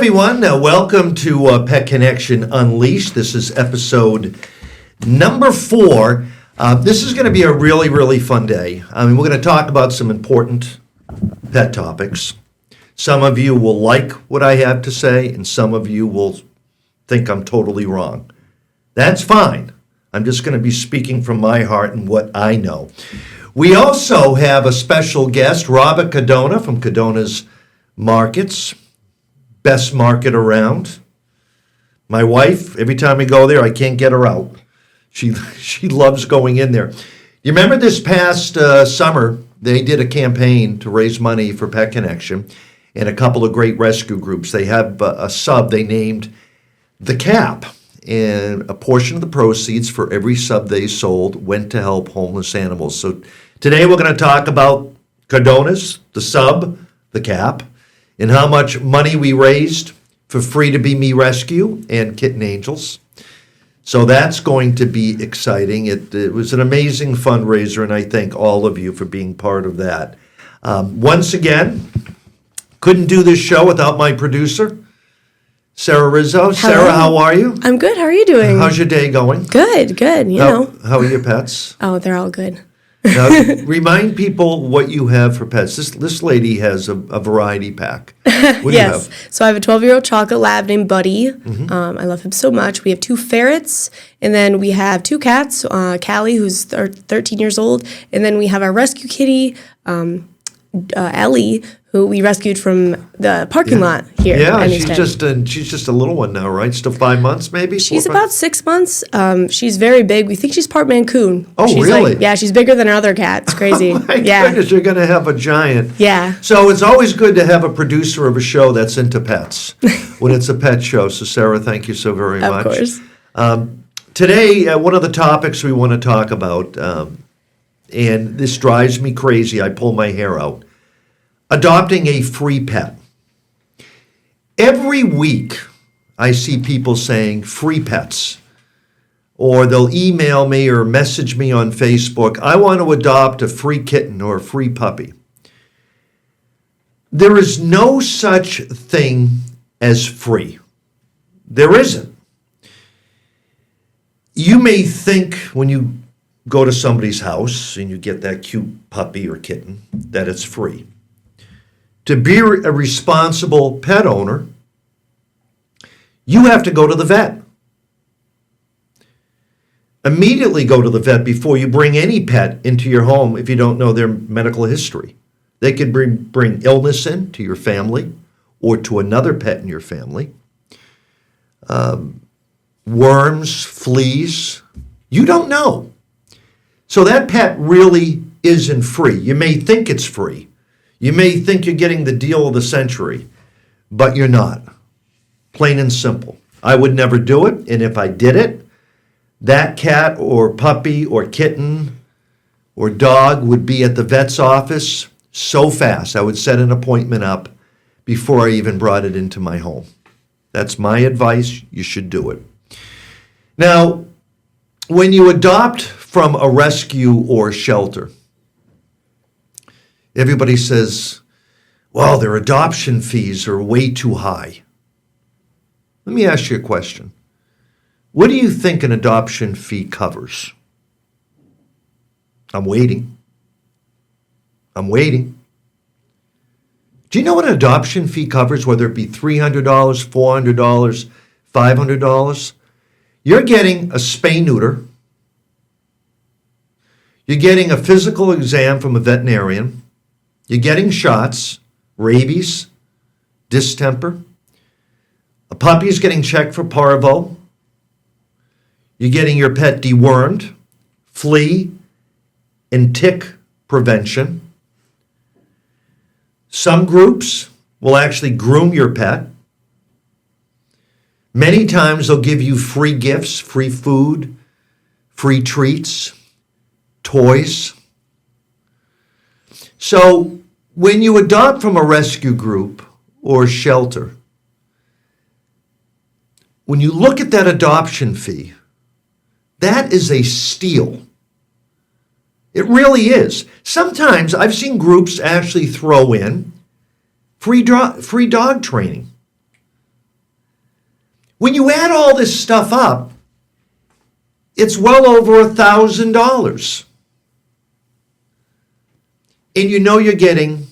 everyone. Welcome to Pet Connection Unleashed. This is episode number 4. This is going to be a really, really fun day. We're going to talk about some important pet topics. Some of you will like what I have to say, and some of you will think I'm totally wrong. That's fine. I'm just going to be speaking from my heart and what I know. We also have a special guest, Robert Cadona from Cadona's Markets. Best market around. My wife, every time we go there, I can't get her out. She loves going in there. You remember this past summer, they did a campaign to raise money for Pet Connection and a couple of great rescue groups. They have a sub they named The Cap, and a portion of the proceeds for every sub they sold went to help homeless animals. So today we're going to talk about Cadona's, the sub, The Cap, and how much money we raised for Free to Be Me Rescue and Kitten Angels. So that's going to be exciting. It was an amazing fundraiser, and I thank all of you for being part of that. Once again, couldn't do this show without my producer, Sarah Rizzo. Hello. Sarah, how are you? I'm good. How are you doing? How's your day going? Good. How are your pets? Oh, they're all good. Now, remind people what you have for pets. This lady has a variety pack. What do you have? So I have a 12-year-old chocolate lab named Buddy. I love him so much. We have 2 ferrets, and then we have 2 cats, Callie, who's 13 years old, and then we have our rescue kitty, Ellie, who we rescued from the parking lot here. Yeah, she's just a little one now, right? Still 5 months, maybe? She's about 6 months. She's very big. We think she's part Mancoon. Oh, she's really? She's bigger than our other cat. It's crazy. Oh my goodness, you're going to have a giant. Yeah. So it's always good to have a producer of a show that's into pets when it's a pet show. So Sarah, thank you so very much. Of course. Today, one of the topics we want to talk about, and this drives me crazy, I pull my hair out, adopting a free pet. Every week, I see people saying free pets, or they'll email me or message me on Facebook, I want to adopt a free kitten or a free puppy. There is no such thing as free. There isn't. You may think when you go to somebody's house and you get that cute puppy or kitten that it's free. To be a responsible pet owner, you have to go to the vet. Immediately go to the vet before you bring any pet into your home if you don't know their medical history. They could bring illness into your family or to another pet in your family. Worms, fleas, you don't know. So that pet really isn't free. You may think it's free. You may think you're getting the deal of the century, but you're not. Plain and simple. I would never do it, and if I did it, that cat or puppy or kitten or dog would be at the vet's office so fast I would set an appointment up before I even brought it into my home. That's my advice. You should do it. Now, when you adopt from a rescue or shelter, everybody says, well, their adoption fees are way too high. Let me ask you a question. What do you think an adoption fee covers? I'm waiting. Do you know what an adoption fee covers, whether it be $300, $400, $500? You're getting a spay-neuter. You're getting a physical exam from a veterinarian. You're getting shots, rabies, distemper. A puppy is getting checked for parvo. You're getting your pet dewormed, flea, and tick prevention. Some groups will actually groom your pet. Many times they'll give you free gifts, free food, free treats, toys. So when you adopt from a rescue group or shelter, when you look at that adoption fee, that is a steal. It really is. Sometimes I've seen groups actually throw in free dog training. When you add all this stuff up, it's well over $1,000. And you know you're getting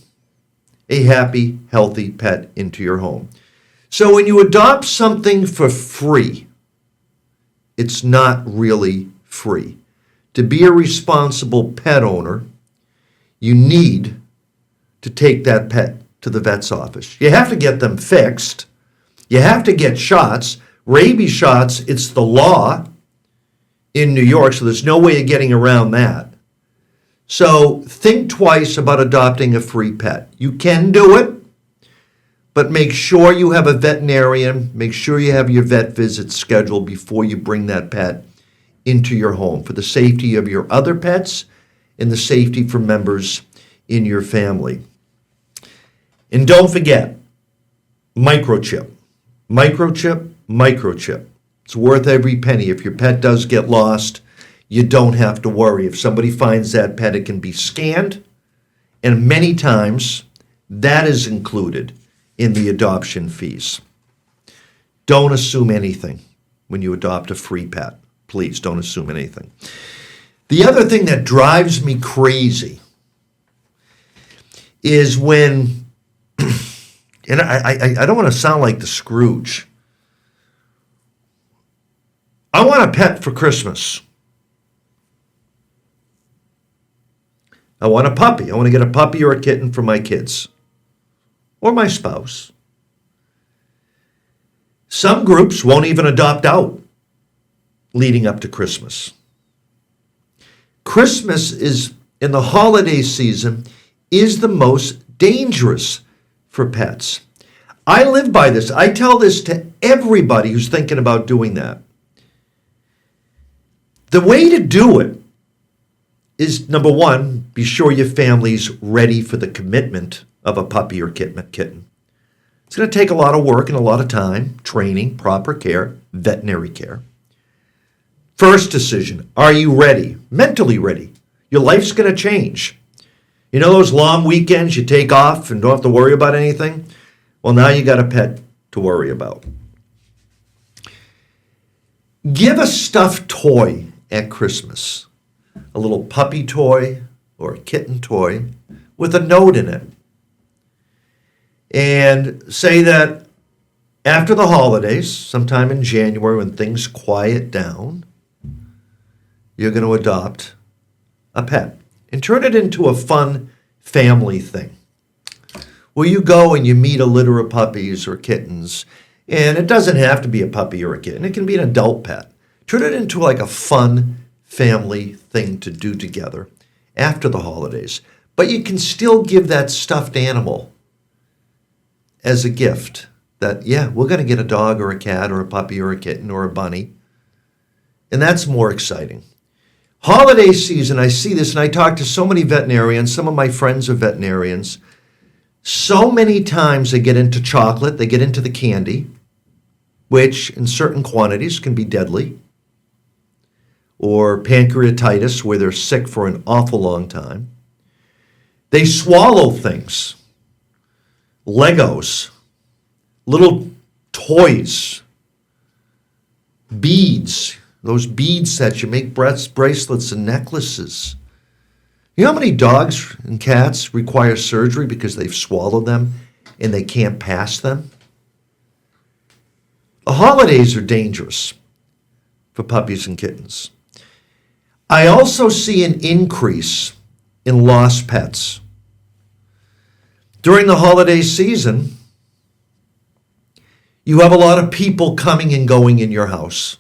a happy, healthy pet into your home. So when you adopt something for free, it's not really free. To be a responsible pet owner, you need to take that pet to the vet's office. You have to get them fixed. You have to get shots. Rabies shots, it's the law in New York, so there's no way of getting around that. So think twice about adopting a free pet. You can do it, but make sure you have a veterinarian, make sure you have your vet visit scheduled before you bring that pet into your home for the safety of your other pets and the safety for members in your family. And don't forget, microchip. Microchip, microchip. It's worth every penny. If your pet does get lost, you don't have to worry. If somebody finds that pet, it can be scanned, and many times that is included in the adoption fees. Don't assume anything when you adopt a free pet. Please don't assume anything. The other thing that drives me crazy is when, and I don't want to sound like the Scrooge. I want a pet for Christmas. I want a puppy. I want to get a puppy or a kitten for my kids or my spouse. Some groups won't even adopt out leading up to Christmas. Christmas is, in the holiday season, is the most dangerous for pets. I live by this. I tell this to everybody who's thinking about doing that. The way to do it is, number one, be sure your family's ready for the commitment of a puppy or kitten. It's going to take a lot of work and a lot of time, training, proper care, veterinary care. First decision, are you ready? Mentally ready. Your life's going to change. You know those long weekends you take off and don't have to worry about anything? Well, now you got a pet to worry about. Give a stuffed toy at Christmas. A little puppy toy or a kitten toy with a note in it. And say that after the holidays, sometime in January when things quiet down, you're going to adopt a pet and turn it into a fun family thing where you go and you meet a litter of puppies or kittens. And it doesn't have to be a puppy or a kitten. It can be an adult pet. Turn it into like a fun family thing to do together after the holidays. But you can still give that stuffed animal as a gift that, yeah, we're going to get a dog or a cat or a puppy or a kitten or a bunny. And that's more exciting. Holiday season, I see this, and I talk to so many veterinarians. Some of my friends are veterinarians. So many times they get into chocolate, they get into the candy, which in certain quantities can be deadly, or pancreatitis, where they're sick for an awful long time. They swallow things, Legos, little toys, beads, those bead sets you make bracelets and necklaces. You know how many dogs and cats require surgery because they've swallowed them and they can't pass them? The holidays are dangerous for puppies and kittens. I also see an increase in lost pets. During the holiday season, you have a lot of people coming and going in your house.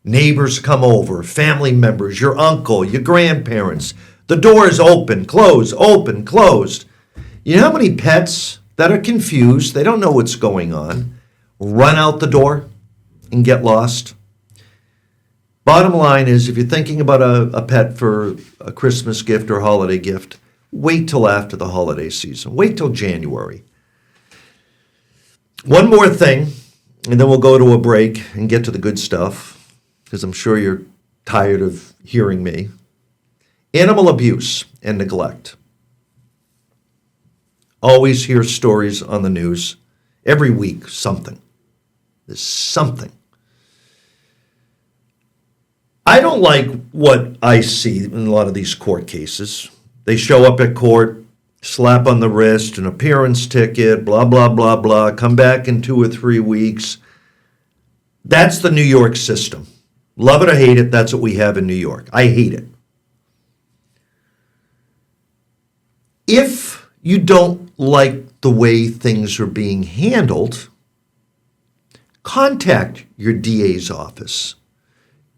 Neighbors come over, family members, your uncle, your grandparents. The doors open, close, open, closed. You know how many pets that are confused, they don't know what's going on, run out the door and get lost? Bottom line is, if you're thinking about a pet for a Christmas gift or holiday gift, wait till after the holiday season. Wait till January. One more thing, and then we'll go to a break and get to the good stuff, because I'm sure you're tired of hearing me. Animal abuse and neglect. Always hear stories on the news. Every week, something. There's something. I don't like what I see in a lot of these court cases. They show up at court, slap on the wrist, an appearance ticket, blah, blah, blah, blah, come back in 2 or 3 weeks. That's the New York system. Love it or hate it, that's what we have in New York. I hate it. If you don't like the way things are being handled, contact your DA's office.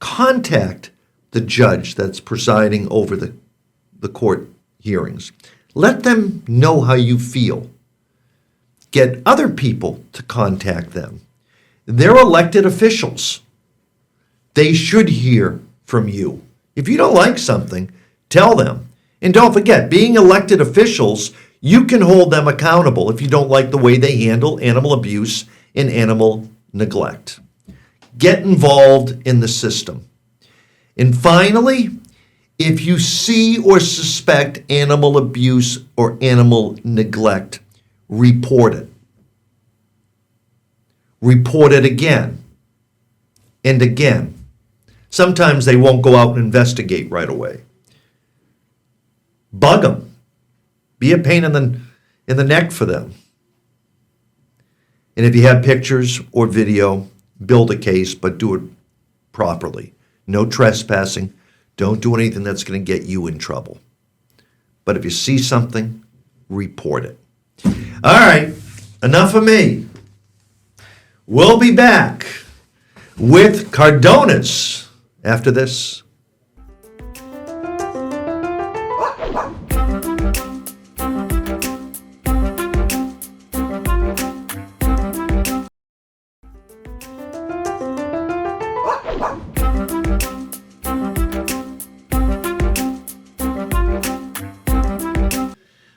Contact the judge that's presiding over the court hearings. Let them know how you feel. Get other people to contact them. They're elected officials. They should hear from you. If you don't like something, tell them. And don't forget, being elected officials, you can hold them accountable if you don't like the way they handle animal abuse and animal neglect. Get involved in the system. And finally, if you see or suspect animal abuse or animal neglect, report it. Report it again and again. Sometimes they won't go out and investigate right away. Bug them. Be a pain in the neck for them. And if you have pictures or video, build a case, but do it properly. No trespassing. Don't do anything that's going to get you in trouble. But if you see something, report it. All right, enough of me. We'll be back with Cardonas after this.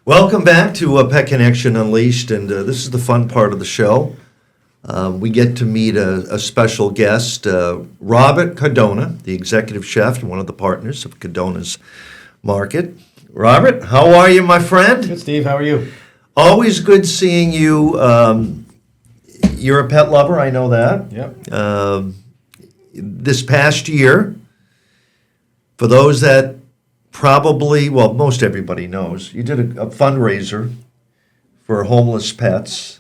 Welcome back to Pet Connection Unleashed, and this is the fun part of the show. We get to meet a special guest, Robert Cardona, the executive chef and one of the partners of Cardona's Market. Robert, how are you, my friend? Good, Steve. How are you? Always good seeing you. You're a pet lover, I know that. Yep. This past year, for those that probably, well, most everybody knows, you did a fundraiser for homeless pets.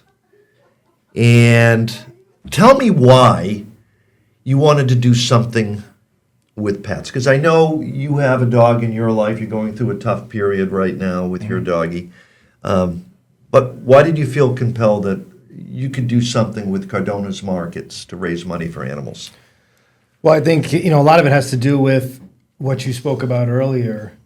And tell me why you wanted to do something with pets. Because I know you have a dog in your life. You're going through a tough period right now with your doggie. But why did you feel compelled that you could do something with Cardona's Markets to raise money for animals? Well, I think, a lot of it has to do with what you spoke about earlier,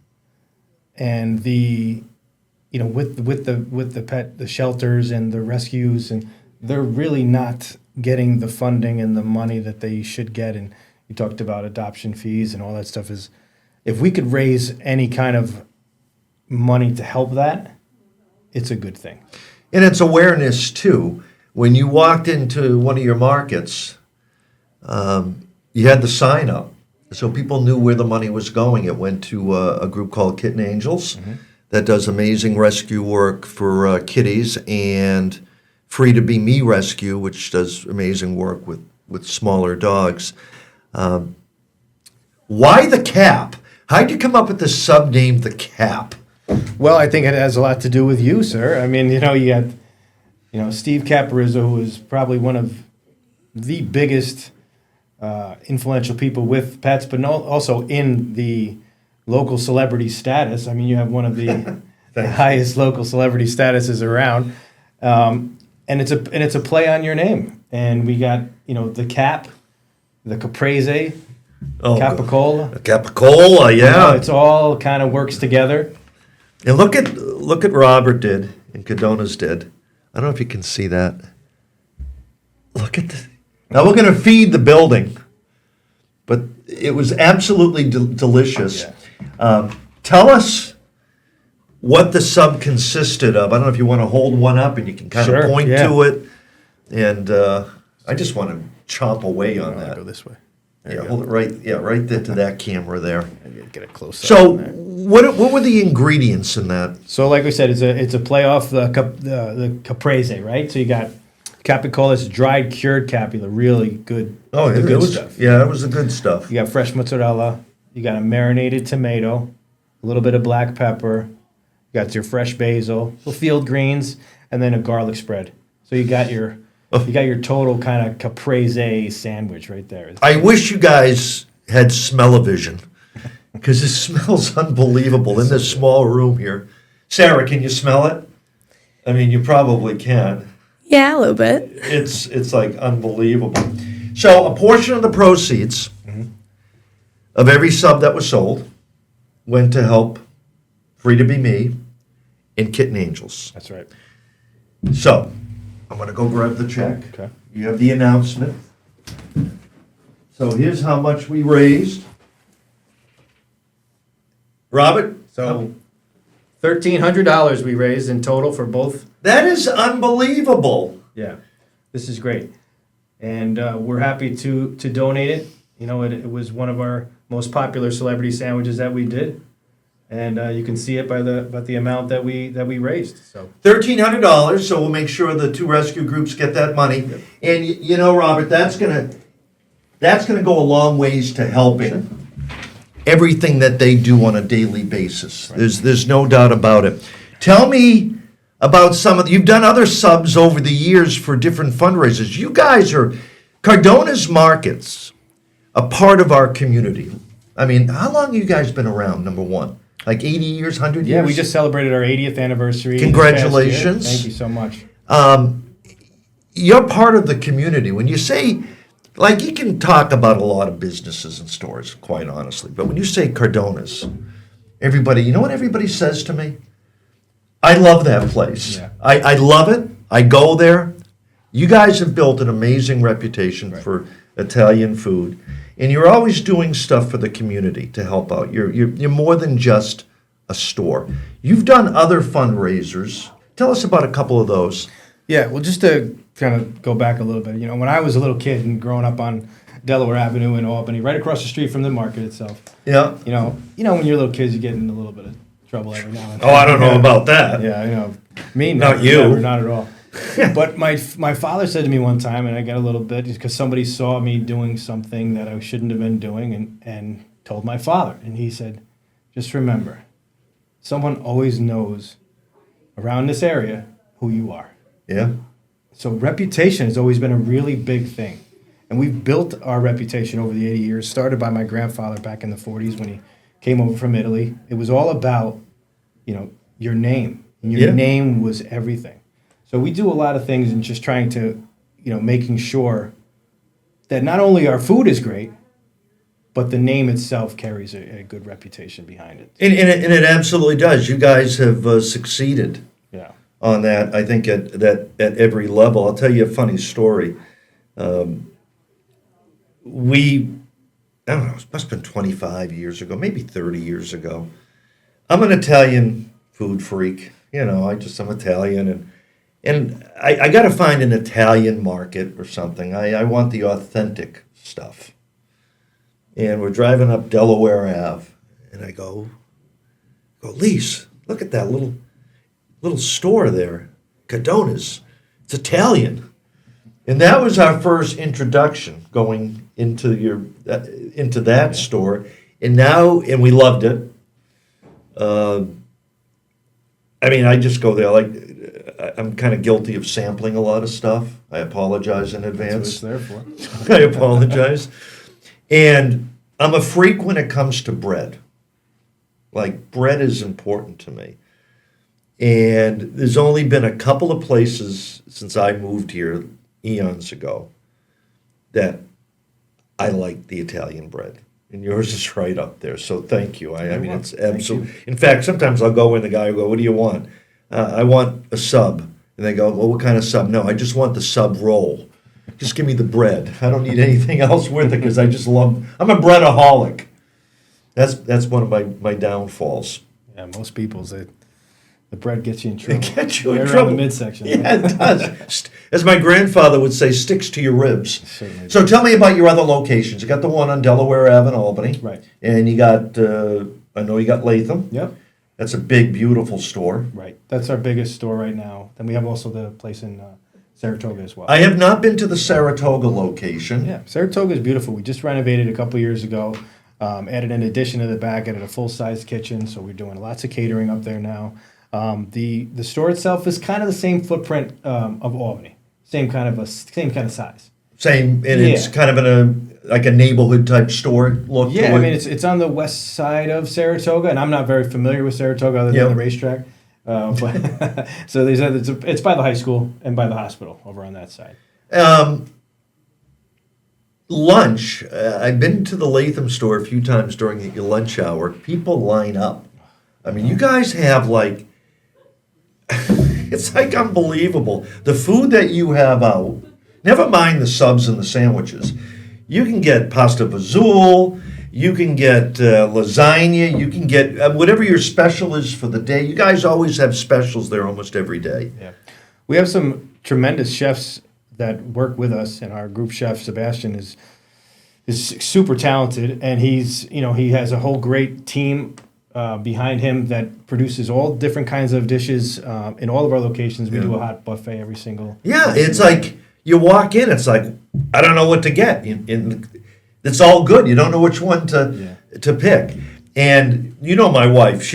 and with the shelters and the rescues, and they're really not getting the funding and the money that they should get. And you talked about adoption fees and all that stuff. Is if we could raise any kind of money to help that, it's a good thing. And it's awareness, too. When you walked into one of your markets, you had the sign up. So people knew where the money was going. It went to a group called Kitten Angels that does amazing rescue work for kitties, and Free to Be Me Rescue, which does amazing work with smaller dogs. Why the cap? How'd you come up with the sub-name The Cap? Well, I think it has a lot to do with you, sir. I mean, you got, Steve Caparizzo, who is probably one of the biggest influential people with pets, but also in the local celebrity status. I mean, you have one of the highest local celebrity statuses around, and it's a play on your name. And we got the Cap, the Caprese, Capicola. Capicola, yeah. It's all kind of works together. And look at Robert did and Cardona's did. I don't know if you can see that. Look at this. Now we're going to feed the building, but it was absolutely delicious. Yeah. Tell us what the sub consisted of. I don't know if you want to hold one up and you can kind of point to it. And I just want to chomp away on that. Go this way. Yeah, hold it right there to that camera there. Get it close. So what were the ingredients in that? So like we said, it's a play off the Caprese, right? So you got Capicola is dried cured capula, really good. Oh, the it good was, stuff. yeah, it was the good stuff. You got fresh mozzarella. You got a marinated tomato, a little bit of black pepper. You got your fresh basil, little field greens, and then a garlic spread. So you got your total kind of caprese sandwich right there. I wish you guys had smell-o-vision, because it smells unbelievable in this small room here. Sarah, can you smell it? I mean, you probably can. Yeah, a little bit. It's like unbelievable. So a portion of the proceeds of every sub that was sold went to help Free to Be Me and Kitten Angels. That's right. So I'm going to go grab the check. Okay. You have the announcement. So here's how much we raised. Robert? So $1,300 we raised in total for both. That is unbelievable. Yeah, this is great, and we're happy to donate it. You know, it was one of our most popular celebrity sandwiches that we did, and you can see it by the amount that we raised. So $1,300. So we'll make sure the two rescue groups get that money. Yep. And you know, Robert, that's gonna go a long ways to helping everything that they do on a daily basis. Right. There's no doubt about it. Tell me about you've done other subs over the years for different fundraisers. You guys are, Cardona's Markets, a part of our community. I mean, how long have you guys been around, number one? Like 80 years, 100 years? yeah, we just celebrated our 80th anniversary. this past year. Congratulations. Thank you so much. You're part of the community. When you say, like, you can talk about a lot of businesses and stores, quite honestly, but when you say Cardona's, everybody, you know what everybody says to me? I love that place. Yeah. I love it. I go there. You guys have built an amazing reputation Right. for Italian food, and you're always doing stuff for the community to help out. You're more than just a store. You've done other fundraisers. Tell us about a couple of those. Yeah, well, just to kind of go back a little bit, you know, when I was a little kid and growing up on Delaware Avenue in Albany, right across the street from the market itself, Yeah. you know, when you're little kids, you get in a little bit of trouble every now and then. Oh, I don't know about that. Yeah, I know. Me, Not never, you. never, not at all. But my father said to me one time, and I got a little bit because somebody saw me doing something that I shouldn't have been doing, and told my father, and he said, "Just remember, someone always knows around this area who you are." Yeah. So reputation has always been a really big thing, and we've built our reputation over the 80 years. Started by my grandfather back in the 40s when he came over from Italy. It was all about, you know, your name, and your Yeah. name was everything. So we do a lot of things in just trying to, you know, making sure that not only our food is great, but the name itself carries a good reputation behind it. And it absolutely does. You guys have succeeded Yeah. on that, I think, at every level. I'll tell you a funny story. I don't know, it must have been 25 years ago, maybe 30 years ago. I'm an Italian food freak. You know, I'm Italian, and I got to find an Italian market or something. I want the authentic stuff. And we're driving up Delaware Ave, and I go, Lise, look at that little store there, Cardona's. It's Italian. And that was our first introduction going into that store. And we loved it. I mean, I just go there. I'm kind of guilty of sampling a lot of stuff. I apologize in advance. That's what it's there for. I apologize. And I'm a freak when it comes to bread. Like, bread is important to me. And there's only been a couple of places since I moved here eons ago that I like the Italian bread. And yours is right up there. So thank you. I mean, it's absolutely. In fact, sometimes I'll go in, the guy will go, "What do you want?" I want a sub. And they go, "Well, what kind of sub?" "No, I just want the sub roll. Just give me the bread. I don't need anything else with it because I'm a breadaholic." That's one of my downfalls. Yeah, most people's the bread gets you in trouble. It gets you in Right trouble. around the midsection. Yeah, it does. As my grandfather would say, sticks to your ribs. Certainly So tell me about your other locations. You got the one on Delaware Ave in Albany. Right. And you got, I know you got Latham. Yep. That's a big, beautiful store. Right. That's our biggest store right now. Then we have also the place in Saratoga as well. I have not been to the Saratoga location. Yeah, Saratoga is beautiful. We just renovated a couple years ago. Added an addition to the back, added a full-size kitchen, so we're doing lots of catering up there now. The store itself is kind of the same footprint of Albany, same kind of size. Same, and it's Yeah. kind of in a neighborhood type store look. Yeah, to I it. mean it's on the west side of Saratoga, and I'm not very familiar with Saratoga other than Yep. the racetrack. But so it's by the high school and by the hospital over on that side. Lunch. I've been to the Latham store a few times during the lunch hour. People line up. I mean, you guys have like, it's like unbelievable. The food that you have out, never mind the subs and the sandwiches. You can get pasta fazool, you can get lasagna, you can get whatever your special is for the day. You guys always have specials there almost every day. Yeah, we have some tremendous chefs that work with us, and our group chef Sebastian is super talented, and he has a whole great team behind him that produces all different kinds of dishes in all of our locations. We do a hot buffet every single. Yeah, it's like you walk in, it's like I don't know what to get. It's all good. You don't know which one to pick. And you know my wife,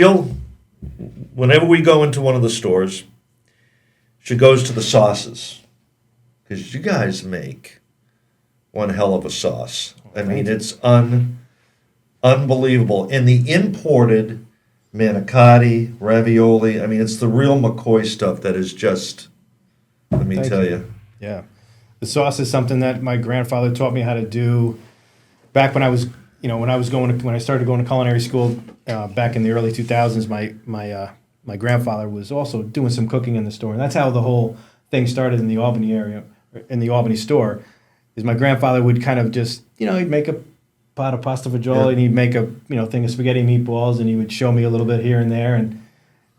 whenever we go into one of the stores, she goes to the sauces. Because you guys make one hell of a sauce. I mean, it's unbelievable. And the imported manicotti, ravioli, I mean, it's the real McCoy stuff that is just, let me tell you. Yeah. The sauce is something that my grandfather taught me how to do back when I was, when I started going to culinary school back in the early 2000s. My grandfather was also doing some cooking in the store, and that's how the whole thing started in the Albany area, in the Albany store. Is my grandfather would kind of just, he'd make a pot of pasta fagioli, and he'd make a thing of spaghetti meatballs, and he would show me a little bit here and there,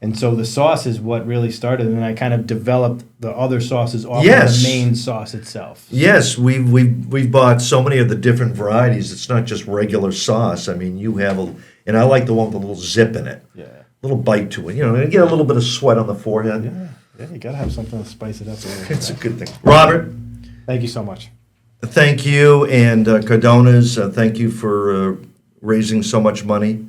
and so the sauce is what really started, and then I kind of developed the other sauces off of the main sauce itself. Yes, we've bought so many of the different varieties. It's not just regular sauce. I mean, you have and I like the one with a little zip in it. Yeah. Little bite to it. And get a little bit of sweat on the forehead. Yeah, you gotta have something to spice it up a little bit. It's a good thing. Robert, Thank you so much. thank you, and Cardona's, thank you for raising so much money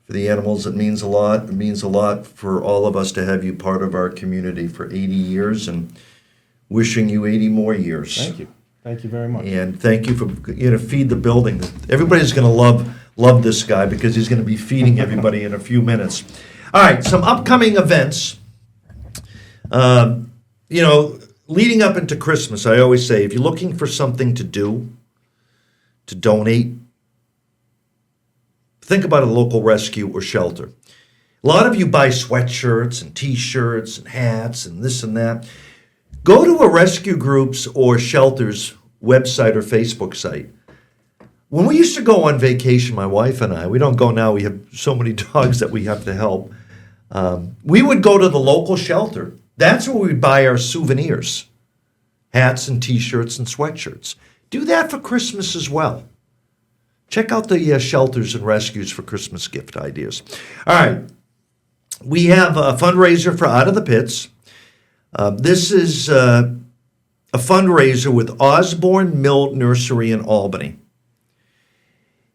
for the animals. It means a lot. It means a lot for all of us to have you part of our community for 80 years, and wishing you 80 more years. Thank you. Thank you very much. And thank you for feed the building. Everybody's going to love this guy because he's going to be feeding everybody in a few minutes. All right, some upcoming events. Leading up into Christmas, I always say, if you're looking for something to do, to donate, think about a local rescue or shelter. A lot of you buy sweatshirts and T-shirts and hats and this and that. Go to a rescue group's or shelter's website or Facebook site. When we used to go on vacation, my wife and I, we don't go now, we have so many dogs that we have to help. We would go to the local shelter. That's where we buy our souvenirs, hats and T-shirts and sweatshirts. Do that for Christmas as well. Check out the shelters and rescues for Christmas gift ideas. All right, we have a fundraiser for Out of the Pits. This is a fundraiser with Osborne Mill Nursery in Albany.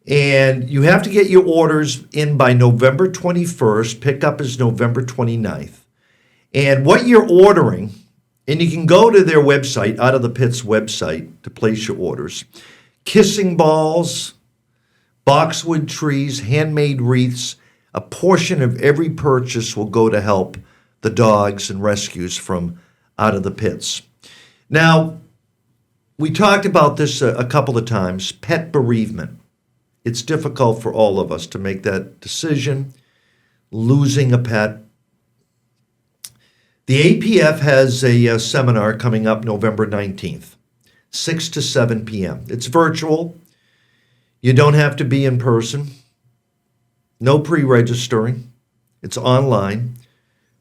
And you have to get your orders in by November 21st. Pickup is November 29th. And what you're ordering, and you can go to their website, Out of the Pits website, to place your orders. Kissing balls, boxwood trees, handmade wreaths. A portion of every purchase will go to help the dogs and rescues from Out of the Pits. Now, we talked about this a couple of times, pet bereavement. It's difficult for all of us to make that decision, losing a pet. The APF has a seminar coming up November 19th, 6 to 7 p.m. It's virtual. You don't have to be in person. No pre-registering. It's online.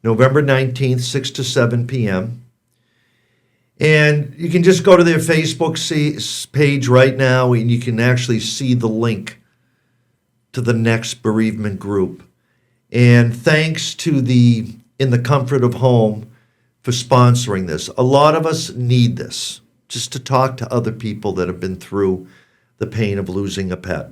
November 19th, 6 to 7 p.m. And you can just go to their Facebook page right now, and you can actually see the link to the next bereavement group. And thanks to In the Comfort of Home for sponsoring this. A lot of us need this just to talk to other people that have been through the pain of losing a pet.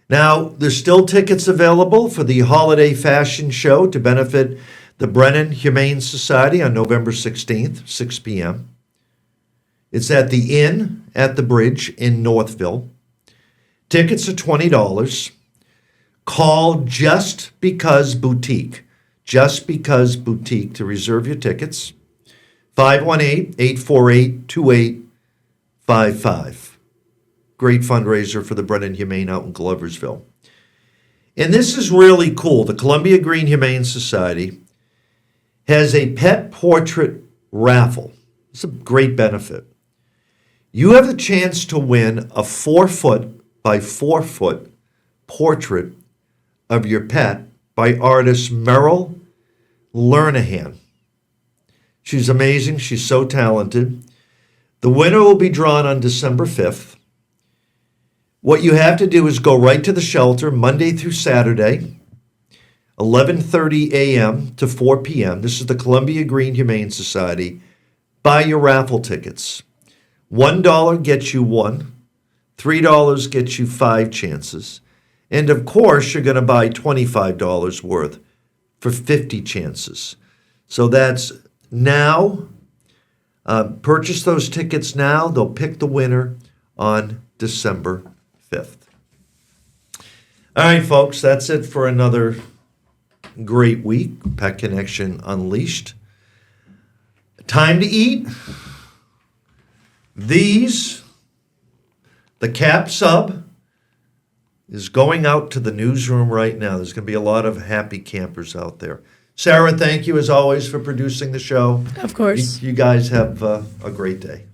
Now, there's still tickets available for the holiday fashion show to benefit the Brennan Humane Society on November 16th, 6 p.m. It's at the Inn at the Bridge in Northville. Tickets are $20. Call Just Because Boutique, Just Because Boutique, to reserve your tickets. 518-848-2855. Great fundraiser for the Brennan Humane out in Gloversville. And this is really cool. The Columbia Green Humane Society has a pet portrait raffle. It's a great benefit. You have the chance to win a 4-foot by 4-foot portrait of your pet by artist Merrill Lernahan. She's amazing. She's so talented. The winner will be drawn on December 5th. What you have to do is go right to the shelter Monday through Saturday, 11:30 a.m. to 4 p.m. This is the Columbia Green Humane Society. Buy your raffle tickets. $1 gets you one. $3 gets you 5 chances. And of course, you're going to buy $25 worth for 50 chances. So that's now. Purchase those tickets now. They'll pick the winner on December 5th. All right, folks, that's it for another great week. Pet Connection Unleashed. Time to eat. The cap sub is going out to the newsroom right now. There's going to be a lot of happy campers out there. Sarah, thank you as always for producing the show. Of course. You guys have a great day.